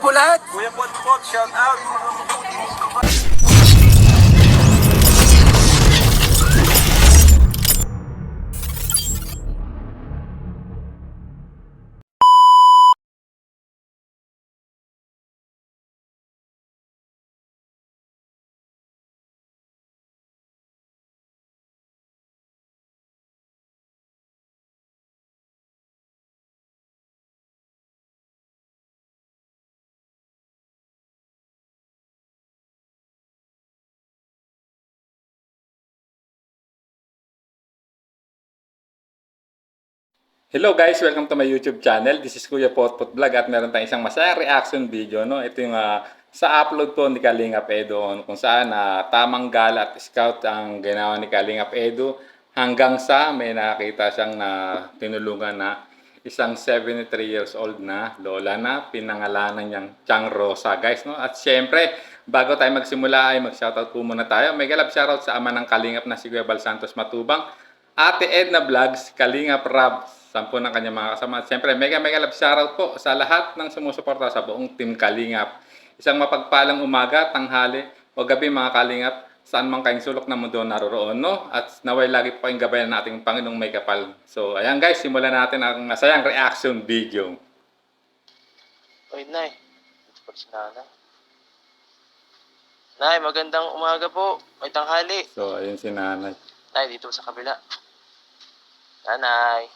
po lahat. Kuya Potpot, shout out. Hello guys, welcome to my YouTube channel. This is Kuya Potpot Vlog at meron tayong isang masayang reaction video, no. Ito yung sa upload po ni Kalingap Edo kung saan tamang gala at scout ang ginawa ni Kalingap Edo hanggang sa may nakita siyang na tinulungan na isang 73 years old na lola na pinangalanan niyang Chang Rosa, guys, no. At syempre, bago tayo magsimula ay mag-shoutout po muna tayo. May galap shoutout sa ama ng Kalingap na si Kuya Bal Santos Matubang, Ate Edna Vlogs, Kalingap Rab, 10 ng kanyang mga kasama. At siyempre, mega love shoutout po sa lahat ng sumusuporta sa buong Team Kalingap. Isang mapagpalang umaga, tanghali, o gabi mga Kalingap, saan man kayong sulok ng mundo naroroon, no? At naway lagi po kayong gabayan ng ating Panginoong may kapal. So, ayan guys, simulan natin ang masayang reaction video. Oy, Nay. Ito pa si Nanay. Nay, magandang umaga po. May tanghali. So, ayun si nanay. Nay, dito sa kabila. Nanay.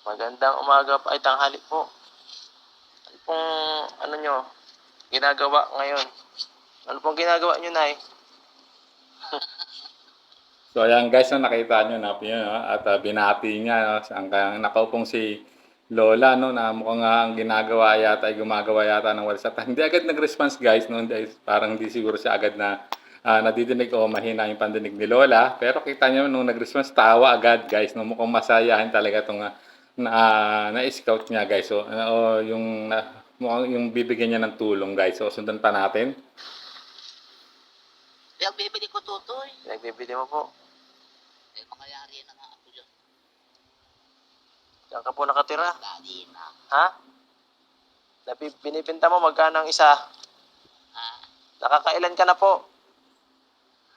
Magandang umaga po. Ay, tanghali po. Ano pong, nyo, ginagawa ngayon? Ano pong ginagawa nyo, Nay? So, ayan guys, no, nakita nyo na yun, no? At binati niya, no? Ang nakaupong si Lola, no, na mukhang ang ginagawa yata ay gumagawa yata ng walis. At hindi agad nag-response guys, no? Parang hindi siguro siya agad na nadidinig o mahina yung pandinig ni Lola. Pero kita nyo nung nag-response, tawa agad guys, no? Mukhang masayahin talaga itong na-scout niya guys. So, mukhang yung bibigyan niya ng tulong guys. So, sundan pa natin. Yung bibili ko tutoy. Nagbibili mo po. Eh, makayari na nga ako dyan. Diyan ka po nakatira. Dali na. Ha? Binibenta mo magkano ang isa? Ah, Nakakailan ka na po?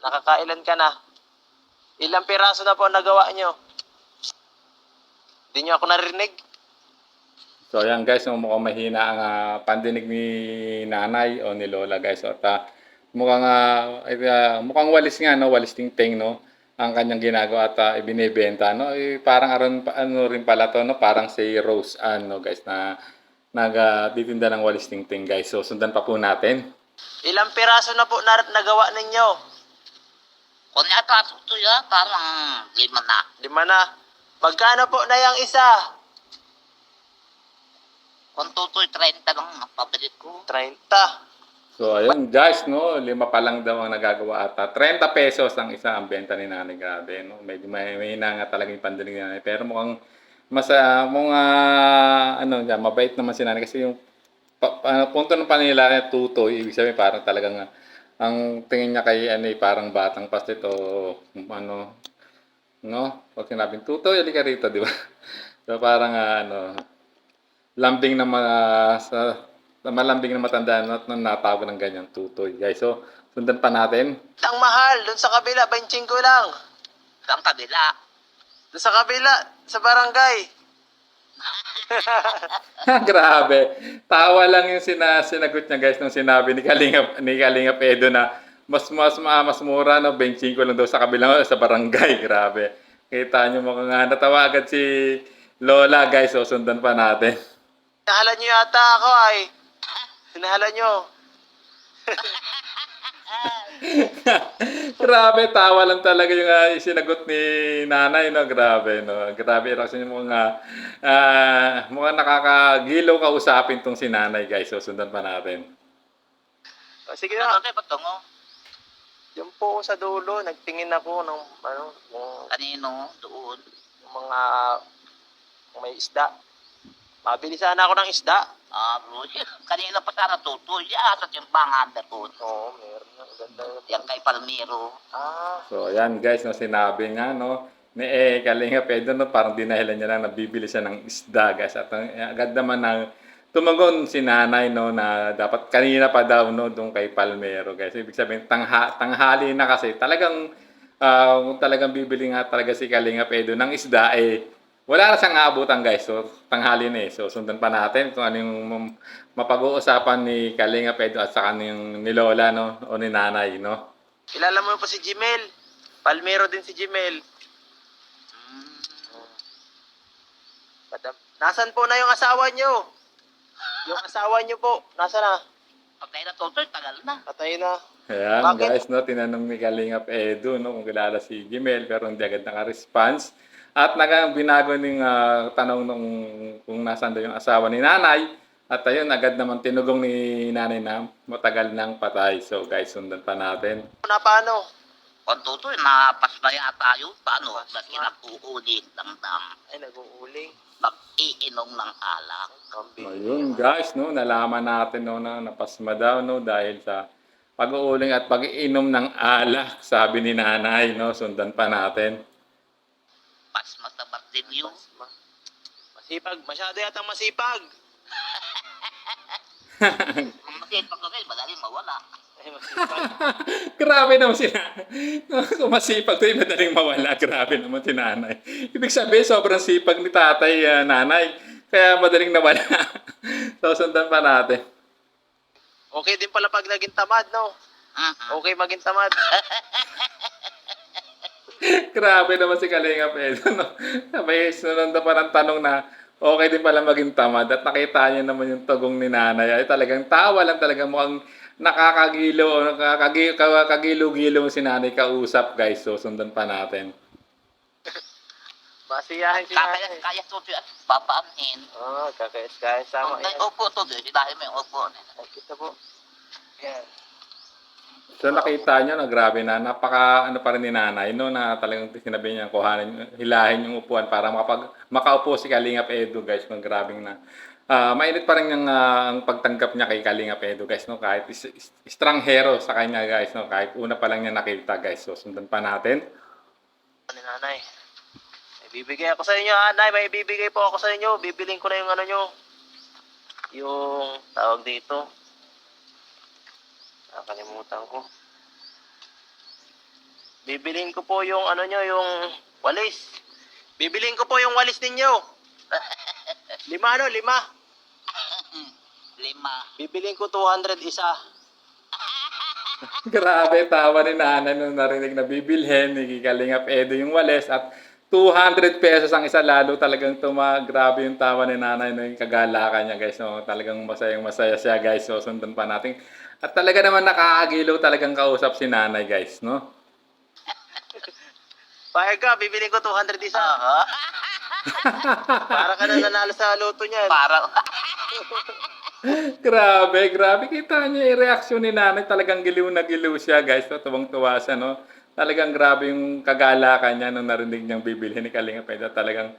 Nakakailan ka na? Ilang piraso na po ang nagawa nyo? Hindi nyo ako narinig? So, ayan guys, no, mukhang mahina ang pandinig ni nanay o ni Lola guys. So, at mukhang walis nga, no, walis tingting, no, ang kanyang ginagawa at ibinebenta, no. Parang ano rin pala to, no, parang si Rose Ann, no, guys, na nagtitinda ng walis tingting guys. So, sundan pa po natin. Ilang piraso na po nagawa ninyo? kung yata tutoy parang 5 na. 5 na. Magkano po na yung isa? Kung tutoy 30 lang ang pabili ko. 30. So, ayun guys, no, 5 pa lang daw ang nagagawa at 30 pesos ang isa ang benta ni nanay. Grabe, no. Medyo mahina nga talaga yung pandinig ni nanay. Pero mukhang mabait naman si nanay kasi yung punto ng panila tutoy, ibig sabihin parang talagang ang tingin niya kay parang batang paslit o no? Pag sinabing tutoy, halika rito, di ba? So parang lambing na malambing na matanda at natawag ng ganyan tutoy, guys. So sundan pa natin. Ang mahal, dun sa kabila, 25 lang. Ang kabila. Dun sa kabila, sa barangay. Grabe. Tawa lang yung sinagot niya guys nung sinabi ni Kalingap Edo na mas mura, no, 25 lang daw sa kabilang sa barangay. Grabe. Kita niyo mukhang natawa agad si Lola guys. So sundan pa natin. Hinahalan nyo yata ako ay. Hinahalan nyo. Grabe, tawa lang talaga yung sinagot ni nanay, no. Grabe, no. Grabe kasi mukhang nakakagilaw kausapin tong si nanay guys. So sundan pa natin. O, sige na. Okay, patungo. Yung po sa dulo, nagtingin ako ng Kanino? Doon. yung mga may isda. Mabili sana ako ng isda. Bro. Kanina pa sana tutoy. Sa timbangan na doon. Oo, meron na. Ang ganda. Yan kay Palmiro. So ayan guys, no, sinabi nga, no, ni Kalingap Edo, no, parang dinahilan niya lang nabibili siya ng isda guys. At agad naman tumagon si nanay, no, na dapat kanina pa daw, no, doon kay Palmero, guys. Ibig sabihin, tanghali na kasi. Talagang, kung talagang bibili nga talaga si Kalingap Edo ng isda, eh, wala na siyang aabutan, guys. So, tanghali na eh. So, sundan pa natin kung ano yung mapag-uusapan ni Kalingap Edo at saka yung ni Lola, no, o ni nanay, no. Kilala mo po si Jimel. Palmero din si Jimel. Nasaan po na yung asawa nyo? Yung asawa nyo po, nasa na? Patay na Tutoy, tagal na. Patay na. Ayan, Bakit? guys, no, tinanong ni Kalingap Edo, no, kung kilala si Gmail, pero hindi agad naka-response. At binago ng tanong nung kung nasaan daw yung asawa ni nanay. At ayun, agad naman tinugong ni nanay na matagal nang patay. So, guys, sundan pa natin. Na paano? Kung Tutoy, napas na yata yun. Paano? Dahil nakuuli ng Ay, nag-uuling. mag-iinom ng alak. Ayun, guys, no, nalaman natin, no, na napasma daw, no, dahil sa pag-uuling at pag-iinom ng alak, sabi ni nanay, no, sundan pa natin. Pas matabat din yun. Masipag. Masyado yatang masipag. Masipag ko rin, madaling mawala. Ay, masipag. Grabe naman si nanay. Kung masipag to, madaling mawala. Grabe naman si nanay. Ibig sabihin, sobrang sipag ni tatay, nanay. Kaya madaling nawala. So, sundan pa natin. Okay din pala pag naging tamad, no? Okay maging tamad. Grabe naman si Kalingap Edo, no? May sunod pa ng tanong na okay din pala maging tamad at nakita niya naman yung tugong ni nanay. Ay talagang tawa lang talaga, mukhang nakakagilo o nakakagilo-gilo si nanay kausap, guys. So, sundan pa natin. Masiyahin si nanay. Kaya Tutoy at papaanin. Oo, kakayas-kayas sama. Ay, Yan. upo Tutoy, dahil may upo. Ay, kita po. Yan. So nakita nyo na grabe na napaka ano pa rin ni nanay, no, na talagang sinabi niya kuhanin, hilahin yung upuan para makaupo si Kalingap Edo, guys, no, grabing na. Mainit pa rin ang pagtanggap niya kay Kalingap Edo, guys, no, kahit estranghero sa kanya, guys, no, kahit una pa lang niya nakita, guys. So sundan pa natin. Ni nanay. May bibigay ako sa inyo, nanay. May bibigay po ako sa inyo. Bibiling ko na yung ano nyo. Yung tawag dito. Nakalimutan ko. Bibiling ko po yung ano nyo, yung walis. Bibiling ko po yung walis ninyo. 5. Bibiling ko 200 isa. Grabe, tawa ni nanay nung narinig na bibilhin ni Kalingap Edo yung walis at 200 pesos ang isa, lalo talagang grabe yung tawa ni nanay no, yung kagalakan niya, guys. No? Talagang masaya siya, guys. So, sundan pa natin. At talaga naman nakakagilaw talagang kausap si nanay, guys, no? Payag ka, bibiling ko 200 isa. Para ka na nanalo sa loto niyan. Para Grabe. Kita niyo yung reaksyon ni nanay. Talagang giliw na giliw siya, guys. No? Tuwang-tuwa siya, no? Talagang grabe yung kagalakan niya nung narinig niyang bibilhin ni Kalingap Edo. Talagang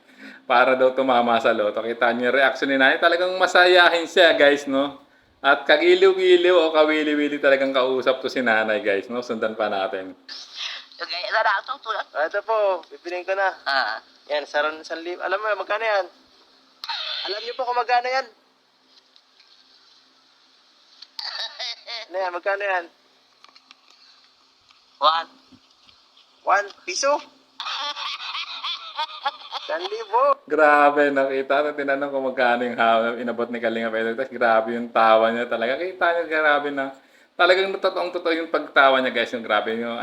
para daw tumama sa loto. Kita niyo yung reaksyon ni nanay. Talagang masayahin siya, guys, no? At kagiliw-giliw o kawili-wili talagang kausap to si nanay, guys, no? Sundan pa natin. Gaya na lang Tutoy. Ito po, bibiling ko na. Ah. Yan, saron sa libo. Alam mo, magkano yan? Alam niyo po kung magkano yan? Ano yan, magkano yan? 1 piso? 1,000. Grabe, nakita. Tinanong ko magkano yung inabot ni Kalingap Edo. Tapos grabe yung tawa niya talaga. Kita niyo, grabe na. Talagang totoo yung pagtawa niya, guys. Yung grabe yung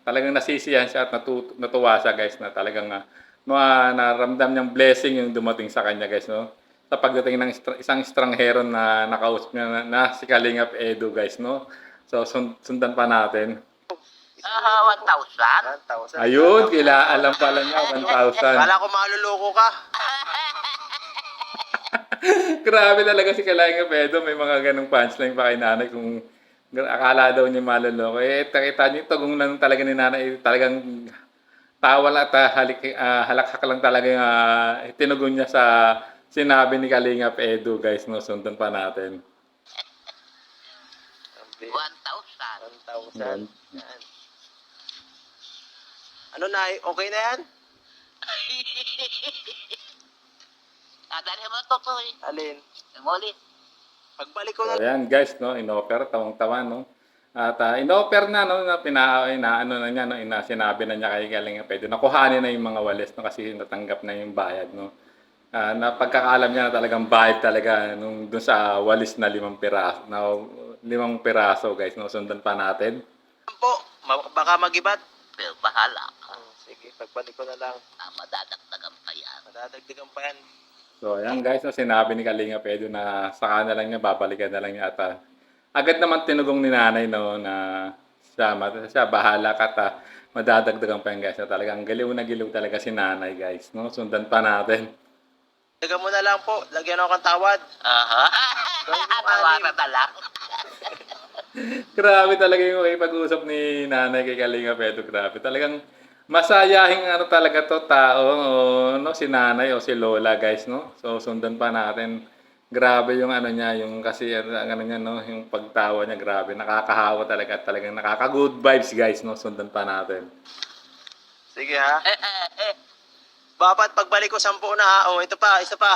talagang nasisiyahan siya at natuwa siya, guys, na talagang naramdam niyang blessing yung dumating sa kanya, guys, no? Sa pagdating ng isang estranghero na nakausap niya na si Kalingap Edo, guys, no? So, sundan pa natin. 1,000. 1,000. Ayun, alam pala niya, 1,000. Kala ko maluloko ka. Grabe talaga si Kalingap Edo. May mga ganong punchline pa kay nanay kung akala daw niya maloloko. Eh, kita niyo, tugong lang talaga ni nanay. Talagang tawa lang at halakhak lang talaga yung tinugon niya sa sinabi ni Kalingap Edo, guys. No? Sundan pa natin. 1,000. 1,000. Yan. Ano na, okay na yan? Dalhin mo na Totoy. Alin? Yung uli. Pagbalik ko So, na ayan guys, no, in-offer, tawang-tawa, no. At in-offer na, no, na ano na niya, no, sinabi na niya kay Kalinga Pedro, nakuhanin na yung mga walis, no, kasi natanggap na yung bayad, no. Na pagkakaalam niya na talagang bayad talaga nung dun sa walis na 5 piraso, na 5 piraso guys, no, sundan pa natin. po. Baka magibat. Pero bahala ka. Sige, pagbalik ko na lang. Madadagdagan pa yan. Madadagdagan pa yan. So, ayan guys, no, sinabi ni Kalinga Pedro na saka na lang niya, babalikan na lang niya at agad naman tinugong ni nanay, no, na siya bahala ka at madadagdagan pa yan guys. Na talagang giliw na giliw talaga si nanay guys, no, sundan pa natin. Dagan mo na lang po. Lagyan ako ng tawad. Aha. Tawaran na lang. Grabe talaga yung pag-usap ni nanay kay Kalinga Pedro. Grabe. Talagang masayahing ano talaga to tao, o, no, si nanay o si lola guys, no. So sundan pa natin. Grabe yung ano niya, yung kasi ano niya, no, yung pagtawa niya, grabe. Nakakahawa talaga at talagang nakaka-good vibes guys, no. Sundan pa natin. Sige ha. Babat pagbalik ko 10 na ha. Oh, ito pa, isa pa.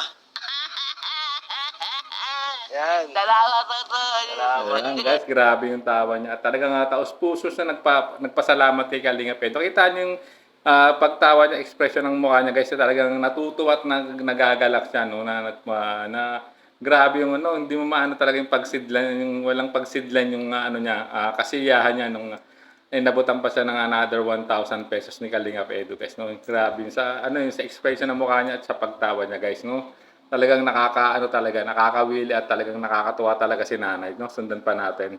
Yan. Salamat, Totoy. Salamat. Ayan guys, grabe yung tawa niya. At talagang taos puso na nagpasalamat kay Kalinga Pedro. Kita niyo yung pagtawa niya, expression ng mukha niya guys. Talagang natutuwa at nagagalak siya, no, na grabe yung ano, hindi mo maano talaga yung pagsidlan, yung walang pagsidlan yung ano niya, kasiyahan niya nung nabutan pa siya ng another 1,000 pesos ni Kalinga Pedro guys, no. Grabe yung sa ano yung sa expression ng mukha niya at sa pagtawa niya guys, no. Talagang nakakaano talaga, nakakawili at talagang nakakatuwa talaga si nanay, no. Sundan pa natin.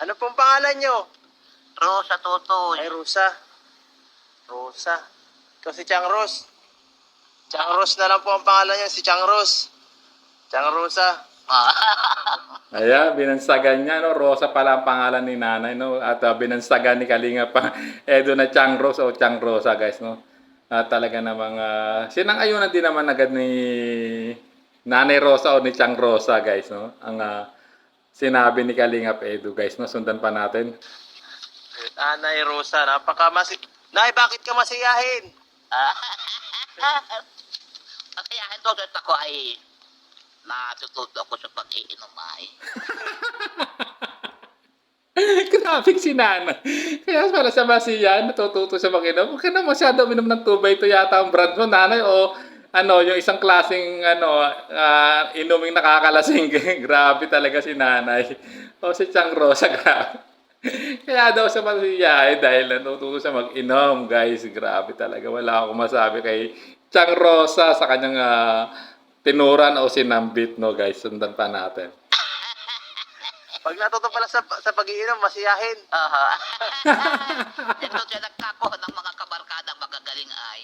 Ano pong pangalan nyo? Rosa, Totoy. Ay, Rosa. Rosa. Ikaw si Chang Ros. Chang Ros na lang po ang pangalan niya, si Chang Ros. Chang Rosa. Ayan, binansagan niya, no. Rosa pala ang pangalan ni nanay, no. At binansagan ni Kalinga pa Edo na Chang Rose o Chang Rosa guys, no. Talaga namang sinang-ayunan din naman agad ni Nanay Rosa o ni Chang Rosa guys, no. Ang sinabi ni Kalinga Edo guys, no. Sundan pa natin. Nanay Rosa, Nay, bakit ka masiyahin? Kaya ito, ako ay natututo ako sa pag-iinom ay. Grabe si nanay. Kaya para sa masiyan, natututo siya mag-inom. Huwag ka na masyado uminom ng tubay. Ito yata ang brand mo, nanay. O ano, yung isang klaseng ano, inuming nakakalasing. Grabe talaga si nanay. O si Chang Rosa, grabe. Kaya daw sa masiyahin dahil natututo siya mag-inom, guys. Grabe talaga. Wala akong masabi kay Chang Rosa sa kanyang tinuran o sinambit, no, guys. Sundan pa natin. Pag natuto pala sa pag-iinom, masiyahin. Aha. Ito siya nagkako ng mga kabarkadang magagaling ay.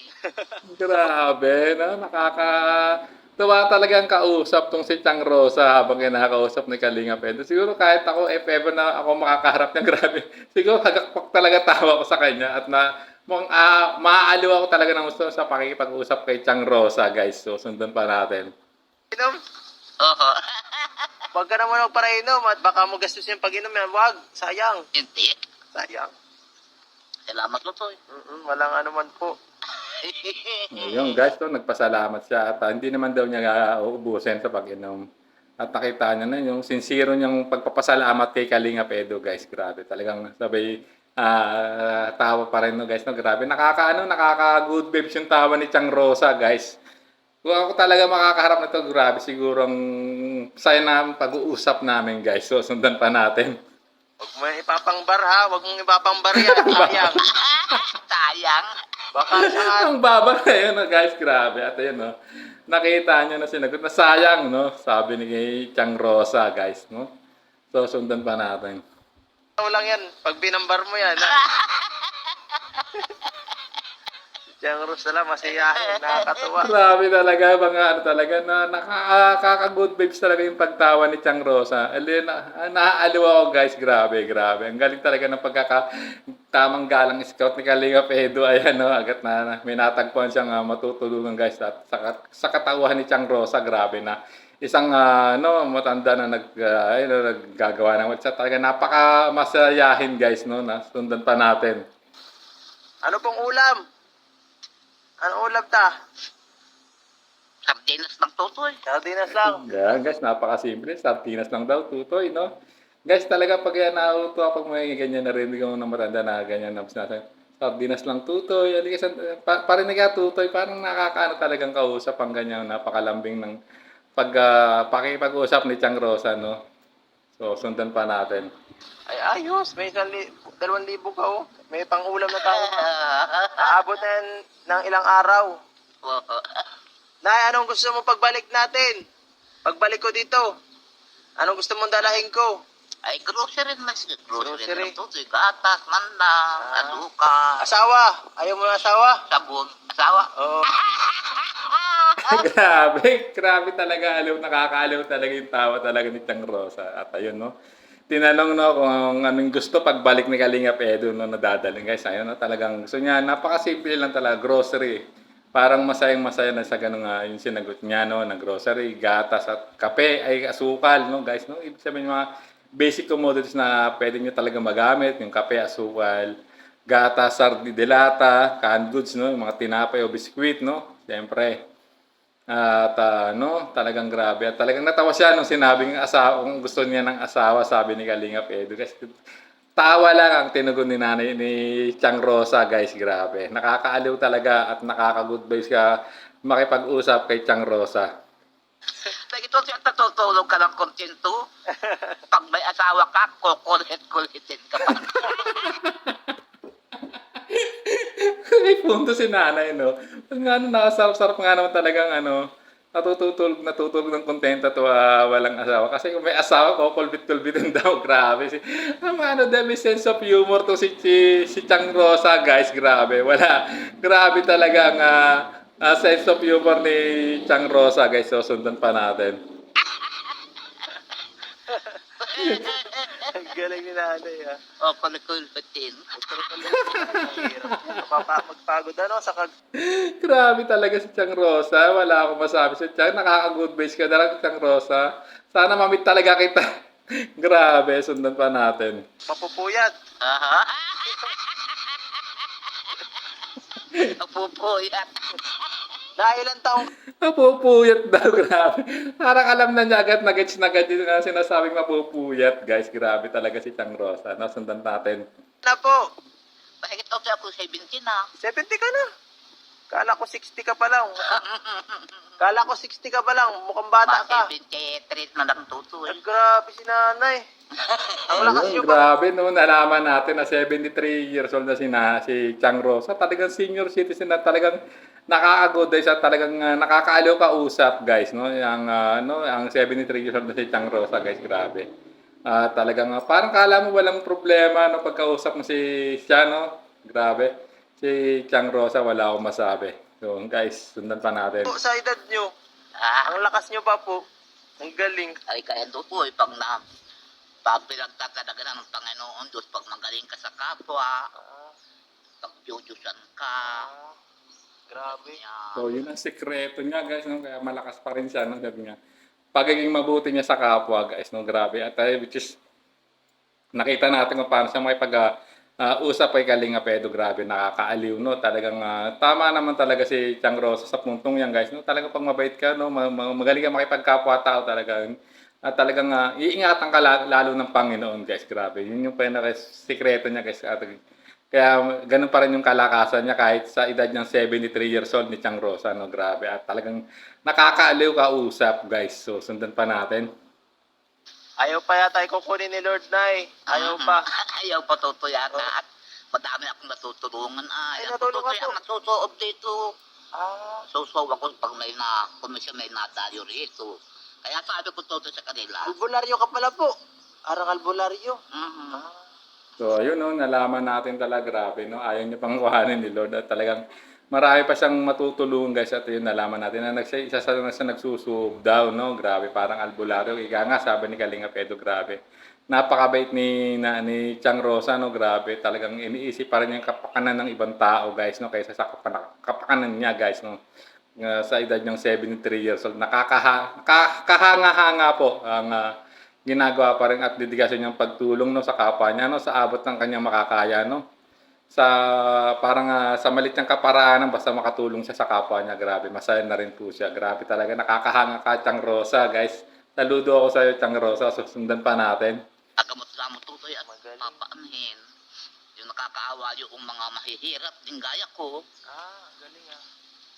Grabe, no? Nakakatuwa talaga ang kausap tong si Chang Rosa habang kinakausap ni Kalinga Pedro. Siguro kahit ako, if ever na ako makakaharap niya, grabe. Siguro hagakpak talaga tawa ko sa kanya at maaaliw ako talaga ng gusto sa pakikipag-usap kay Chang Rosa, guys. So, sundan pa natin. Inom? Oo. Huwag ka naman magparainom at baka mo gastos yung pag-inom yan. Huwag, sayang. Hindi. Sayang. Salamat, Totoy. Walang anuman po. Yung guys, to, nagpasalamat siya at hindi naman daw niya uubusin sa pag-inom. At nakita niya na yung sincere niyang pagpapasalamat kay Kalinga Pedro, guys. Grabe, talagang sabay tawa pa rin, no, guys. No, grabe, nakaka-good vibes yung tawa ni Chang Rosa, guys. Kung ako talaga makakaharap na to, grabe, siguro ang saya na pag-uusap namin, guys. So, sundan pa natin. Huwag mo ipapangbar ha. Huwag mong ipapangbar yan. Sayang. Sayang. Baka sa Ang baba na yun, no, guys. Grabe. At yun, no. Nakita nyo na sinagot na sayang, no. Sabi ni Chang Rosa, guys, no. So, sundan pa natin. lang yan. Pag binambar mo yan. Ha? Chang Ros na lang, masiyahin. Nakakatuwa. Grabe talaga, mga ano talaga, na nakaka-good vibes talaga yung pagtawa ni Chang Rosa. Naaaliw ako, guys. Grabe, grabe. Ang galing talaga ng tamang galang scout ni Kalinga Pedro. Ayan, no, agad na may natagpuan siyang matutulungan, guys. At sa katauhan ni Chang Rosa, grabe na. Isang matanda na naggagawa ng WhatsApp. Talaga napaka-masayahin, guys, no, na sundan pa natin. Ano pong ulam? Ano ulam ta? Sardinas ng tutoy. Sardinas lang. Yeah, guys, napakasimple. Sardinas lang daw, tutoy, no? Guys, talaga pag yan nauto pag may ganyan narinig ko na matanda na ganyan na sinasabi, sardinas lang, tutoy. Hindi kasi, parinig ka, tutoy, parang nakakaano talagang kausap ang ganyan, napakalambing ng pakipag-usap ni Chang Rosa, no? So, sundan pa natin. Ay, ayos. May 2,000 ka, oh. May pang-ulam na tayo. Aabot na yan ng ilang araw. Nay, anong gusto mo pagbalik natin? Pagbalik ko dito. Anong gusto mong dalahin ko? Ay, grocery na siya. Grocery Grocery. ng tutoy. Gatas, mandang, asuka, Asawa. Ayaw mo na asawa? sabon, asawa. Oo. Grabe talaga, nakakaaliw talaga yung tawa talaga ni Chang Rosa. At ayun, no? Tinanong, no, kung anong gusto pagbalik ni Kalingap Edo, no, nadadaling. Guys, ayun, no, talagang gusto niya, napakasimple lang talaga, grocery. Parang masayang-masaya na sa ganun nga yung sinagot niya, no, na grocery, gatas at kape, ay asukal, no, guys, no? Ibig sabihin mga basic commodities na pwede nyo talaga magamit, yung kape, asukal, gatas, sardinelata, canned goods, no, yung mga tinapay o biskwit, no, siyempre. At talagang grabe. At talagang natawa siya nung sinabing asawa, kung gusto niya ng asawa, sabi ni Kalingap Edo. Kasi tawa lang ang tinugon ni nanay ni Chang Rosa, guys. Grabe. Nakakaaliw talaga at nakaka-good vibes ka makipag-usap kay Chang Rosa. Lagi to siya natutulog ka ng kontento. Pag may asawa ka, kukulit-kulitin ka pa. May punto si nanay, no? Nga nakasarap-sarap nga naman talagang natutulog ng kontento to walang asawa. Kasi kung may asawa ko, kulbit-kulbitin daw. Grabe. May sense of humor to si Chang Rosa, guys. Grabe. Grabe talaga ang sense of humor ni Chang Rosa, guys. So, sundan pa natin. Ang galing ni nanay, ha. O, kulit-kulitin. Magpagod, ano, sa Grabe talaga si Chang Rosa. Wala akong masabi sa Chang. Nakaka-good vibes ka na lang, Chang Rosa. Sana mamit talaga kita. Grabe, sundan pa natin. mapupuyat. Aha. Napupuyat. Na ilang taong Mapupuyat daw, grabe. Parang alam na niya agad, nag-gets na agad yung sinasabing mapupuyat. Guys, grabe talaga si Chang Rosa. Sundan natin. na po? Bakit ito siya ako 17 na? 70 ka na. Kala ko 60 ka pa lang. Kala ko 60 ka pa lang. Mukhang bata ka. 73 na lang tutoy. Ay, grabe si nanay. Ang lakas Ayun, niyo pa. grabe, no, nalaman natin na 73 years old na si Chang Rosa. Talagang senior citizen na talagang nakaka-good day sa talagang nakakaaliw ka usap, guys, no? Ang 73 years old na si Chang Rosa, guys, grabe. Talagang parang kala mo walang problema no pagkausap mo siya, no? Grabe. Si Chang Rosa, wala akong masabi. So, guys, sundan pa natin. Po, sa edad nyo, Ah, ang lakas nyo pa po. Ang galing. ay kaya tutoy pag pinagtatalaga ng Panginoon Diyos, pag magaling ka sa kapwa, pag jujusan ka, Grabe. yan. So, yun ang sekreto niya, guys, no? Kaya malakas pa rin siya, no? Sabi niya. Pagiging mabuti niya sa kapwa, guys, no? Grabe. At which is, nakita natin kung paano siya usap kay Kalingap Edo. Grabe, nakakaaliw, no? Talagang tama naman talaga si Chang Rosa sa puntong yan, guys, no? Talagang pag mabait ka, no? Magaling ka makipagkapwa-tao talaga. At talagang iingatan ka lalo ng Panginoon, guys. Grabe. Yun yung pinaka-sikreto niya, guys. Kaya ganun pa rin yung kalakasan niya kahit sa edad niyang 73 years old ni Chang Rosa, no? Grabe. At talagang nakakaaliw ka usap, guys. So, sundan pa natin. Ayaw pa yata kukunin ni Lord Nay. Ayaw pa. Ayaw pa tutoy yata. At madami akong natutulungan. Ay, Ay, natulungan tutoy po. ang nasusuob dito. Ah, So ako pag may komisyon may nadayo rito. Kaya sabi ko tutoy sa kanila. albularyo ka pala po. Arang albularyo. Mhm. So, ayun, no, nalaman natin talaga, grabe, no, ayaw niya pang kuhanin ni Lord at talagang marami pa siyang matutulungan, guys, at yun, nalaman natin na isa sa nagsusub daw, no, grabe, parang albularyo, ika nga, sabi ni Kalingap Edo, grabe. Napakabait ni Chang Rosa, no, grabe, talagang iniisip pa rin yung kapakanan ng ibang tao, guys, no, kaysa sa kapakanan niya, guys, no. Sa edad niyang 73 years old, nakakahanga-hanga po ang ginagawa pa rin at dedikasyon niyang pagtulong, no, sa kapwa niya, no, sa abot ng kanyang makakaya, no. sa parang sa maliit niyang kaparaanan basta makatulong siya sa kapwa niya. Grabe, masaya na rin po siya. Grabe talaga, nakakahanga ka, Chang Rosa, guys. Saludo ako sa iyo, Chang Rosa. Susundan pa natin. Agamot sa mo tutoy at Magaling. papaanhin. Yung nakakaawa yung mga mahihirap din gaya ko. Galing ah.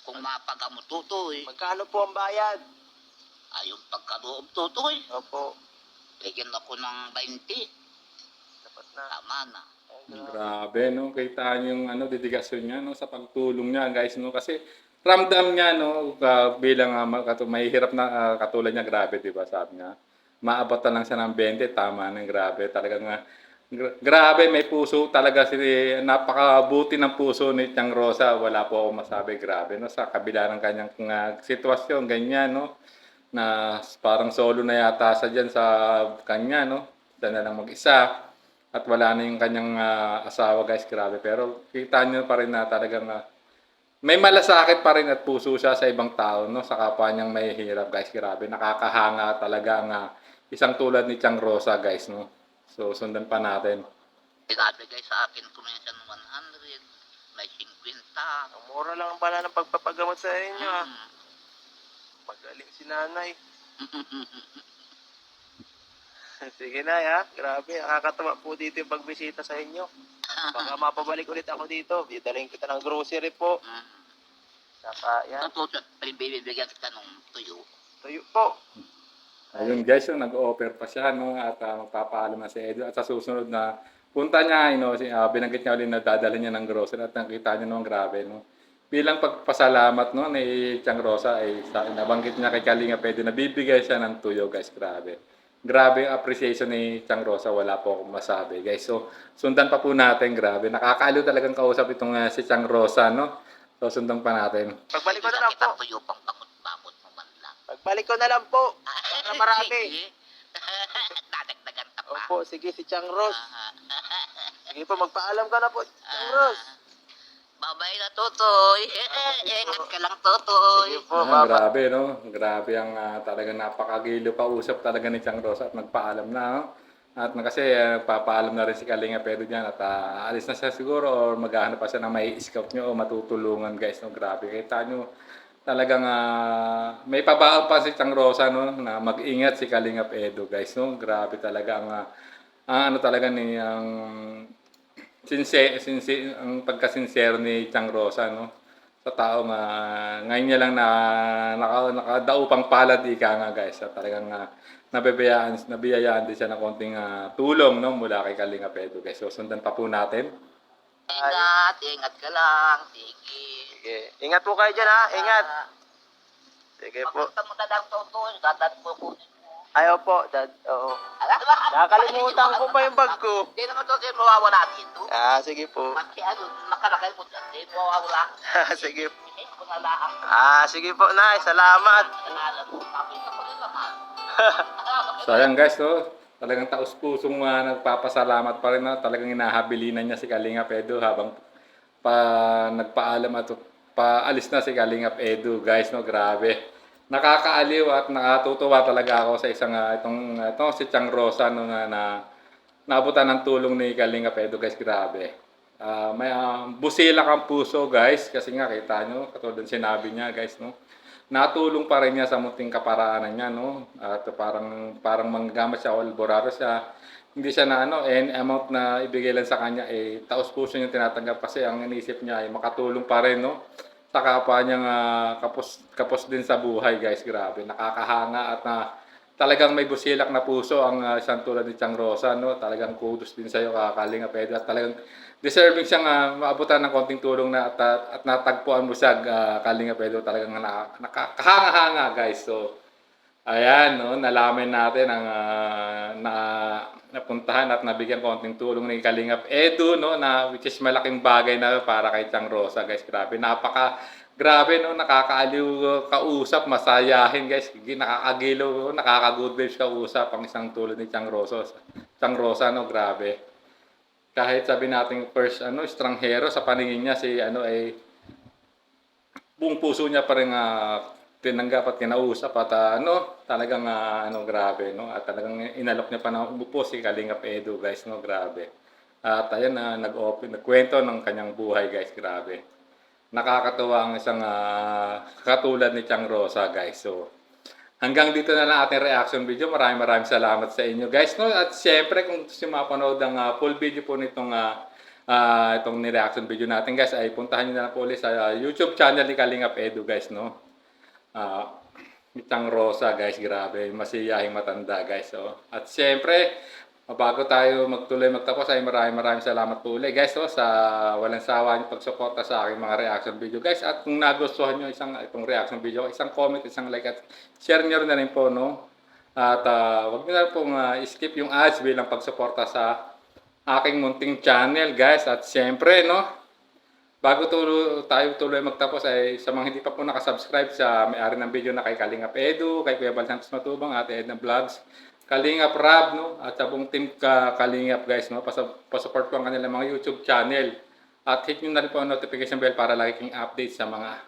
Kung mapagamot tutoy, Magkano po ang bayad? ayong pagkaloob tutoy. Opo. Bigyan ako ng 20. Dapat na. Tama na. Grabe, no? Kita niyo yung dedikasyon niya, no? Sa pagtulong niya, guys, no? Kasi ramdam niya, no? Bilang mahihirap na katulad niya, grabe, di ba? Sabi niya, maabot na lang siya ng 20, tama na, grabe. Talagang, grabe, may puso talaga napakabuti ng puso ni Chang Rosa. Wala po ako masabi, grabe, no? Sa kabila ng kanyang sitwasyon, ganyan, no? Na parang solo na yata siya dyan sa kanya, no? Siya na lang mag-isa. At wala na yung kanyang asawa, guys, grabe. Pero kita nyo pa rin na talagang may malasakit pa rin at puso siya sa ibang tao, no? Sa kapwa niyang mahihirap, guys, grabe. Nakakahanga talaga ang isang tulad ni Chang Rosa, guys, no? So, sundan pa natin. Pinabigay sa akin kuminsan 100, may 50. Ang mura lang pala ng pagpapagamot sa inyo ah. Hmm. Magaling si nanay. Sige na ya, grabe. Nakakatawa po dito yung pagbisita sa inyo. Baka mapabalik ulit ako dito. Bidalhin kita ng grocery po. Saka yan, Tapos, bibigyan kita ng tuyo. tuyo po. Ayun, guys, yung nag-offer pa siya, no? At magpapaalam na si Edo. At sa susunod na punta niya, binanggit niya ulit na dadalhin niya ng grocery. At nakita niya naman, grabe, no? Bilang pagpasalamat, no, ni Chang Rosa, ay nabanggit niya kay Kalinga Pedro na bibigay siya ng tuyo, guys, grabe. Grabe yung appreciation ni Chang Rosa, wala po akong masabi, guys. So, sundan pa po natin, grabe. Nakakaaliw talagang kausap itong si Chang Rosa, no? So, sundan pa natin. Pagbalik ko na lang po. Kita tuyo pang bangot-bangot mo man lang. Pagbalik ko na lang po. Para marami. Sige. Dadagdagan ka pa. Opo, sige si Chang Ros. Ah, Sige po, magpaalam ka na po, Chang Ros. Babay na tutoy. Ingat ka lang tutoy. Sige po, Ayan, baba. grabe, no? Grabe ang talagang napakagilo kausap talaga ni Chang Rosa at nagpaalam na, no? At kasi papaalam na rin si Kalinga Pedro dyan at alis na siya siguro or maghahanap pa siya ng may scout nyo o matutulungan, guys, no? Grabe, kita nyo talagang may pabaon pa si Chang Rosa, no? Na mag-ingat si Kalinga Pedro, guys, no? Grabe talaga ang talaga ni ang ang pagkasincere ni Chang Rosa, no? Sa taong ngayon niya lang nakadaupang palad ika nga, guys. At talagang nabiyayaan din siya ng konting tulong, no, mula kay Kalinga Pedro, guys. So, sundan pa po natin. Ingat ka lang. Sige. Sige. Ingat po kayo dyan ha, ingat. Sige po. Pagpunta mo na lang tutoy. Dadan mo po. Ayaw po, dad. Oo. Nakakalimutan ko pa yung bag ko. Hindi naman tutoy mawawala dito. Sige po. Pati makalakay mo dyan. Hindi mawawala. Sige. Hindi ko na lang. Sige po, Nay. Salamat. Alam mo, pakita ko rin naman. So, ayan, guys, no? Talagang taus-pusong nagpapasalamat pa rin, no? Talagang inahabilinan niya si Kalinga Pedro habang nagpaalam at paalis na si Kalinga Pedro, guys, no? Grabe. Nakakaaliw at nakatutuwa talaga ako sa isang itong si Chang Rosa, no, na naabutan ng tulong ni Kalinga Pedro, guys, grabe. May busilak ang puso, guys, kasi nga kita nyo, katulad ng sinabi niya, guys, no? Natulong pa rin niya sa munting kaparaanan niya, no? At parang manggamit siya o alborado siya. Hindi siya na amount na ibigay lang sa kanya taos-puso yung tinatanggap kasi ang inisip niya ay makatulong pa rin, no? Sa kapwa niyang kapos din sa buhay, guys, grabe. Nakakahanga at talagang may busilak na puso ang isang tulad ni Chang Rosa, no? Talagang kudos din sa iyo, Kalinga Pedro, at talagang deserving siyang maabutan ng konting tulong na at natagpuan mo siya, Kalinga Pedro, talagang nakakahanga, guys. So, ayan, no, nalaman natin ang napuntahan at nabigyan konting tulong ni Kalingap Edu, no, na which is malaking bagay na para kay Chang Rosa, guys. Grabe, grabe, no, nakakaaliw kausap, masayahin, guys. Nakakagilo, nakaka-good vibes kausap ang isang tulad ni Chang Rosa. Chang Rosa, no, grabe. Kahit sabi natin first estranghero sa paningin niya si ay buong puso niya pa rin tinanggap at kinausap at talagang grabe, no, at talagang inalok niya pa na umupo si Kalingap Edu, guys, no, grabe. At ayun na nagkwento ng kanyang buhay guys, grabe. Nakakatuwa ang isang katulad ni Chang Rosa guys. So hanggang dito na lang ating reaction video. Maraming salamat sa inyo guys. No? At syempre kung gusto nyo mapanood ang full video po nitong itong ni-reaction video natin guys, ay puntahan nyo na lang po ulit sa YouTube channel ni Kalingap Edu guys. No? Chang Rosa guys, grabe. Masiyahing matanda guys. So, at syempre, bago tayo magtapos ay maraming salamat po ulit guys sa walang sawa niyo pagsuporta sa aking mga reaction video guys. At kung nagustuhan niyo itong reaction video, isang comment, isang like at share niyo na rin po, no. At wag niyo na pong skip yung ads bilang pagsuporta sa aking munting channel guys. At syempre, no, bago tayo tuloy magtapos ay sa mga hindi pa po nakasubscribe sa may-ari ng video na kay Kalingap Edu, kay Kuya Bal Santos Matubang, Ate Edna Vlogs, Kalingap Rab, no? At sa buong team Kalingap guys, no? Pasupport po ang kanilang mga YouTube channel. At hit nyo na rin po ang notification bell para lagi kayong update sa mga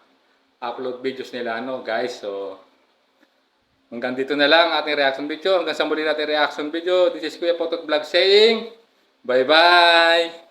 upload videos nila, no guys. So, hanggang dito na lang ating reaction video. Hanggang sa muli natin reaction video. This is Kuya Potot Vlog saying, bye-bye!